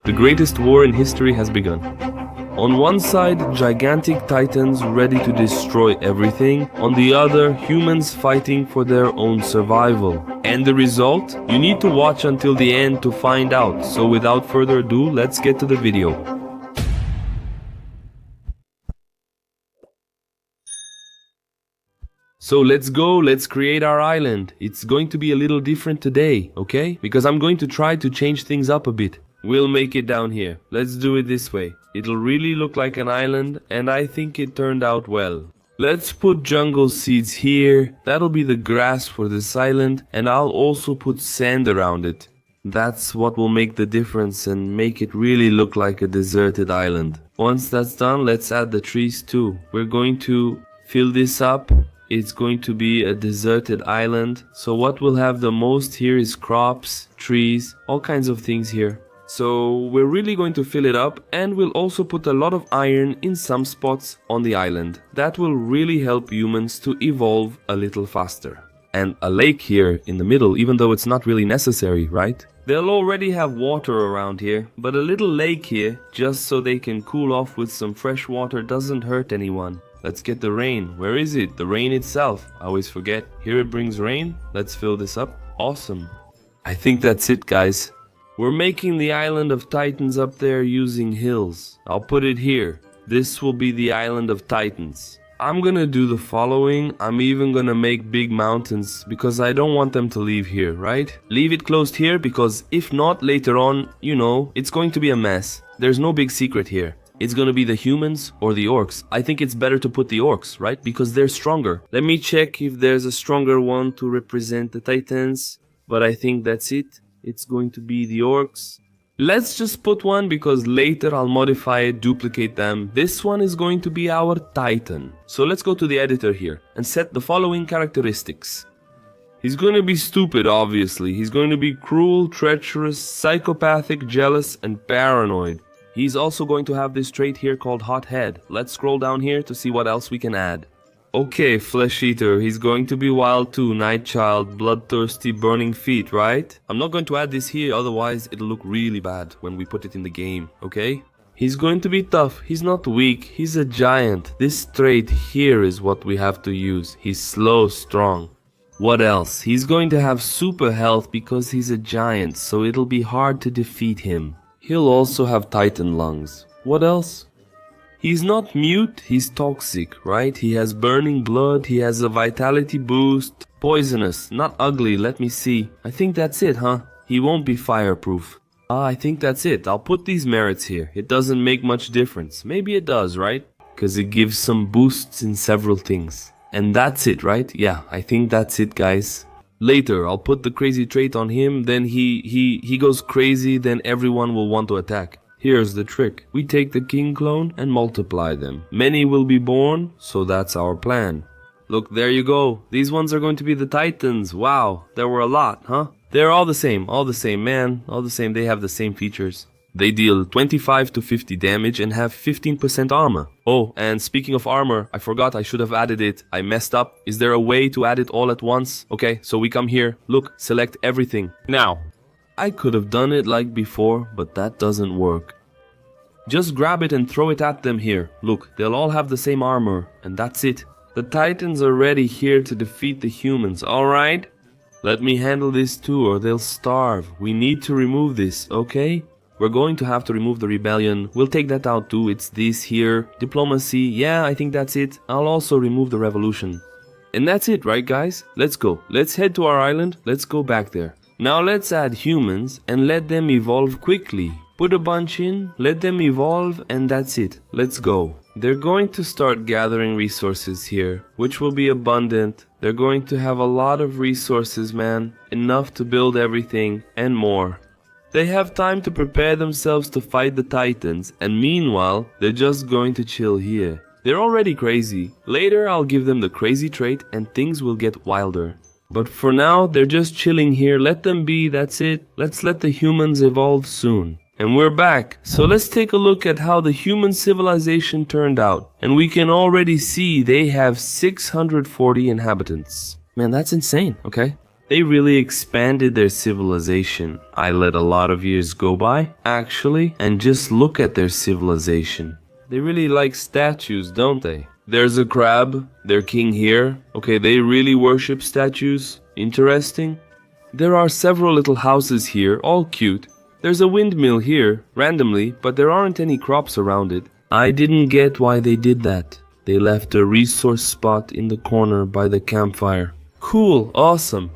The greatest war in history has begun. On one side, gigantic titans ready to destroy everything. On the other, humans fighting for their own survival. And the result? You need to watch until the end to find out. So without further ado, let's get to the video. So let's go, let's create our island. It's going to be a little different today, okay? Because I'm going to try to change things up a bit. We'll make it down here. Let's do it this way. It'll really look like an island, and I think it turned out well. Let's put jungle seeds here. That'll be the grass for this island, and I'll also put sand around it. That's what will make the difference and make it really look like a deserted island. Once that's done, let's add the trees too. We're going to fill this up. It's going to be a deserted island. So what we'll have the most here is crops, trees, all kinds of things here. So we're really going to fill it up, and we'll also put a lot of iron in some spots on the island. That will really help humans to evolve a little faster. And a lake here in the middle, even though it's not really necessary, right? They'll already have water around here, but a little lake here, just so they can cool off with some fresh water, doesn't hurt anyone. Let's get the rain. Where is it? The rain itself. I always forget. Here it brings rain. Let's fill this up. Awesome. I think that's it, guys. We're making the island of Titans up there using hills. I'll put it here. This will be the island of Titans. I'm gonna do the following. I'm even gonna make big mountains because I don't want them to leave here, right? Leave it closed here because if not, later on, you know, it's going to be a mess. There's no big secret here. It's gonna be the humans or the orcs. I think it's better to put the orcs, right? Because they're stronger. Let me check if there's a stronger one to represent the Titans. But I think that's it. It's going to be the orcs. Let's just put one because later I'll modify it, duplicate them. This one is going to be our Titan. So let's go to the editor here and set the following characteristics. He's going to be stupid, obviously. He's going to be cruel, treacherous, psychopathic, jealous, and paranoid. He's also going to have this trait here called Hot Head. Let's scroll down here to see what else we can add. Okay, Flesh Eater, he's going to be wild too, Night Child, bloodthirsty, burning feet, right? I'm not going to add this here, otherwise it'll look really bad when we put it in the game, okay? He's going to be tough, he's not weak, he's a giant. This trait here is what we have to use. He's slow, strong. What else? He's going to have super health because he's a giant, so it'll be hard to defeat him. He'll also have Titan lungs. What else? He's not mute, he's toxic, right? He has burning blood, he has a vitality boost. Poisonous, not ugly, let me see. I think that's it, huh? He won't be fireproof. I think that's it. I'll put these merits here. It doesn't make much difference. Maybe it does, right? Because it gives some boosts in several things. And that's it, right? Yeah, I think that's it, guys. Later, I'll put the crazy trait on him, then he goes crazy, then everyone will want to attack. Here's the trick. We take the king clone and multiply them. Many will be born, so that's our plan. Look, there you go. These ones are going to be the Titans. Wow, there were a lot, huh? They're all the same, man. All the same, they have the same features. They deal 25 to 50 damage and have 15% armor. Oh, and speaking of armor, I forgot I should have added it. I messed up. Is there a way to add it all at once? Okay, so we come here. Look, select everything. Now. I could have done it like before, but that doesn't work. Just grab it and throw it at them here. Look, they'll all have the same armor, and that's it. The Titans are ready here to defeat the humans, alright? Let me handle this too, or they'll starve. We need to remove this, okay? We're going to have to remove the rebellion. We'll take that out too. It's this here. Diplomacy, yeah, I think that's it. I'll also remove the revolution. And that's it, right guys? Let's go. Let's head to our island. Let's go back there. Now let's add humans and let them evolve quickly. Put a bunch in, let them evolve, and that's it. Let's go. They're going to start gathering resources here, which will be abundant. They're going to have a lot of resources, man. Enough to build everything and more. They have time to prepare themselves to fight the Titans, and meanwhile, they're just going to chill here. They're already crazy. Later, I'll give them the crazy trait and things will get wilder. But for now, they're just chilling here. Let them be, that's it. Let's let the humans evolve soon. And we're back. So let's take a look at how the human civilization turned out. And we can already see they have 640 inhabitants. Man, that's insane, okay? They really expanded their civilization. I let a lot of years go by, actually, and just look at their civilization. They really like statues, don't they? There's a crab, their king here. Okay, they really worship statues. Interesting. There are several little houses here, all cute. There's a windmill here, randomly, but there aren't any crops around it. I didn't get why they did that. They left a resource spot in the corner by the campfire. Cool, awesome.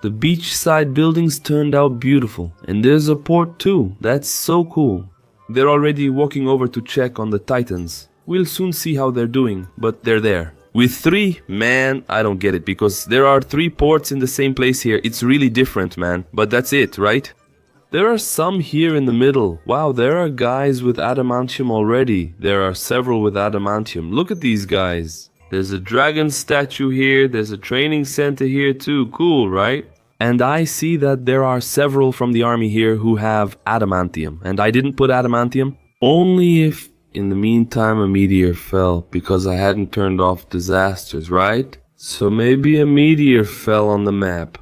The beachside buildings turned out beautiful, and there's a port too. That's so cool. They're already walking over to check on the Titans. We'll soon see how they're doing, but they're there. With 3, man, I don't get it, because there are 3 ports in the same place here. It's really different, man, but that's it, right? There are some here in the middle. Wow, there are guys with adamantium already. There are several with adamantium. Look at these guys. There's a dragon statue here. There's a training center here too. Cool, right? And I see that there are several from the army here who have adamantium. And I didn't put adamantium only if in the meantime a meteor fell, because I hadn't turned off disasters, right? So maybe a meteor fell on the map.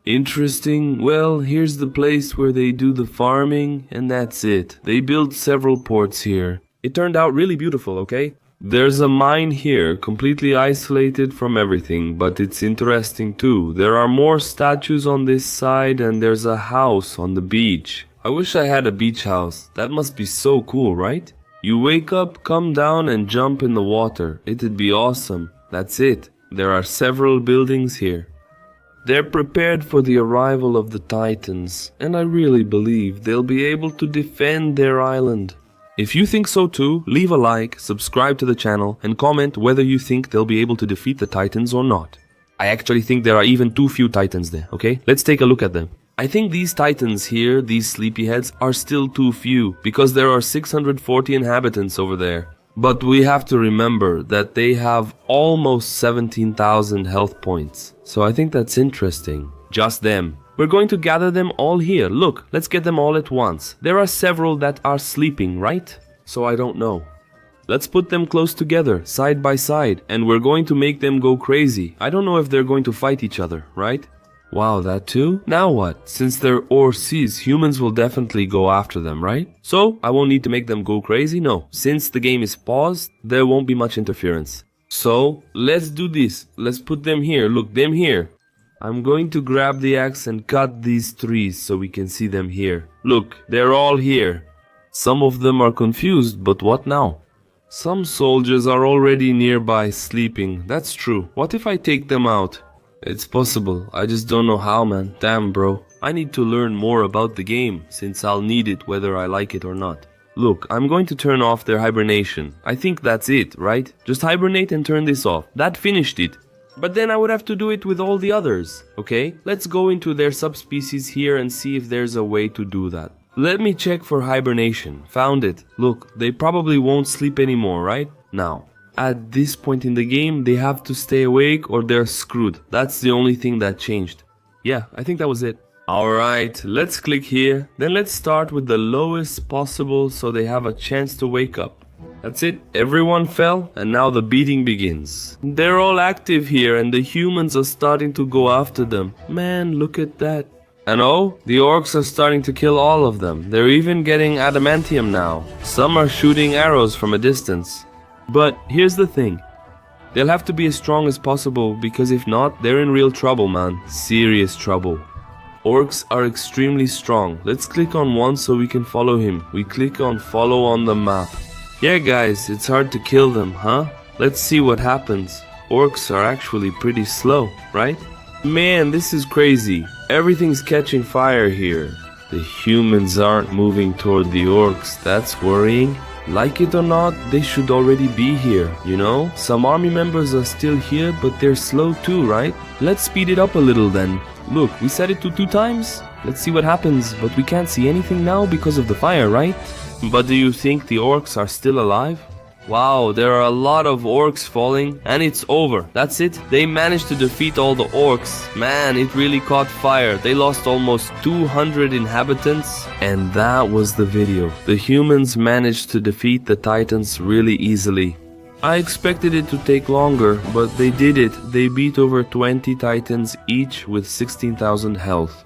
Interesting. Well, here's the place where they do the farming, and that's it. They built several ports here. It turned out really beautiful, okay? There's a mine here, completely isolated from everything, but it's interesting too. There are more statues on this side, and there's a house on the beach. I wish I had a beach house. That must be so cool, right? You wake up, come down, and jump in the water. It'd be awesome. That's it. There are several buildings here. They're prepared for the arrival of the Titans, and I really believe they'll be able to defend their island. If you think so too, leave a like, subscribe to the channel, and comment whether you think they'll be able to defeat the Titans or not. I actually think there are even too few Titans there, okay? Let's take a look at them. I think these Titans here, these sleepyheads, are still too few, because there are 640 inhabitants over there. But we have to remember that they have almost 17,000 health points. So I think that's interesting. Just them. We're going to gather them all here. Look, let's get them all at once. There are several that are sleeping, right? So I don't know. Let's put them close together, side by side, and we're going to make them go crazy. I don't know if they're going to fight each other, right? Wow, that too? Now what? Since they're ORCs, humans will definitely go after them, right? So, I won't need to make them go crazy? No. Since the game is paused, there won't be much interference. So, let's do this. Let's put them here. Look, them here. I'm going to grab the axe and cut these trees so we can see them here. Look, they're all here. Some of them are confused, but what now? Some soldiers are already nearby sleeping. That's true. What if I take them out? It's possible. I just don't know how, man. Damn, bro. I need to learn more about the game, since I'll need it whether I like it or not. Look, I'm going to turn off their hibernation. I think that's it, right? Just hibernate and turn this off. That finished it. But then I would have to do it with all the others, okay? Let's go into their subspecies here and see if there's a way to do that. Let me check for hibernation. Found it. Look, they probably won't sleep anymore, right? Now, at this point in the game, they have to stay awake or they're screwed. That's the only thing that changed. Yeah, I think that was it. Alright, let's click here. Then let's start with the lowest possible so they have a chance to wake up. That's it, everyone fell, and now the beating begins. They're all active here, and the humans are starting to go after them. Man, look at that. And oh, the orcs are starting to kill all of them. They're even getting adamantium now. Some are shooting arrows from a distance. But here's the thing. They'll have to be as strong as possible, because if not, they're in real trouble, man. Serious trouble. Orcs are extremely strong. Let's click on one so we can follow him. We click on follow on the map. Yeah guys, it's hard to kill them, huh? Let's see what happens. Orcs are actually pretty slow, right? Man, this is crazy. Everything's catching fire here. The humans aren't moving toward the orcs. That's worrying. Like it or not, they should already be here, you know? Some army members are still here, but they're slow too, right? Let's speed it up a little then. Look, we set it to 2 times. Let's see what happens, but we can't see anything now because of the fire, right? But do you think the orcs are still alive? Wow, there are a lot of orcs falling, and it's over. That's it. They managed to defeat all the orcs. Man, it really caught fire. They lost almost 200 inhabitants, and that was the video. The humans managed to defeat the Titans really easily. I expected it to take longer, but they did it. They beat over 20 titans each with 16,000 health.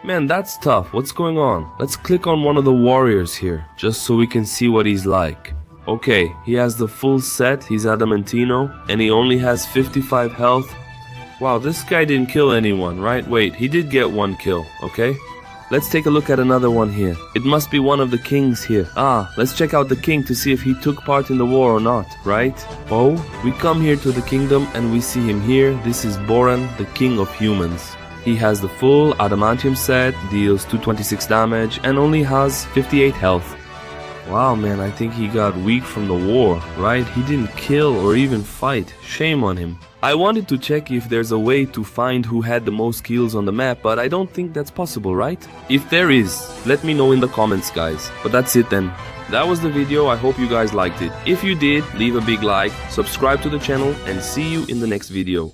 Man, that's tough. What's going on? Let's click on one of the warriors here, just so we can see what he's like. Okay, he has the full set, he's Adamantino, and he only has 55 health. Wow, this guy didn't kill anyone, right? Wait, he did get one kill, okay? Let's take a look at another one here. It must be one of the kings here. Let's check out the king to see if he took part in the war or not, right? Oh, we come here to the kingdom and we see him here. This is Boran, the king of humans. He has the full adamantium set, deals 226 damage, and only has 58 health. Wow, man, I think he got weak from the war, right? He didn't kill or even fight. Shame on him. I wanted to check if there's a way to find who had the most kills on the map, but I don't think that's possible, right? If there is, let me know in the comments, guys. But that's it then. That was the video. I hope you guys liked it. If you did, leave a big like, subscribe to the channel, and see you in the next video.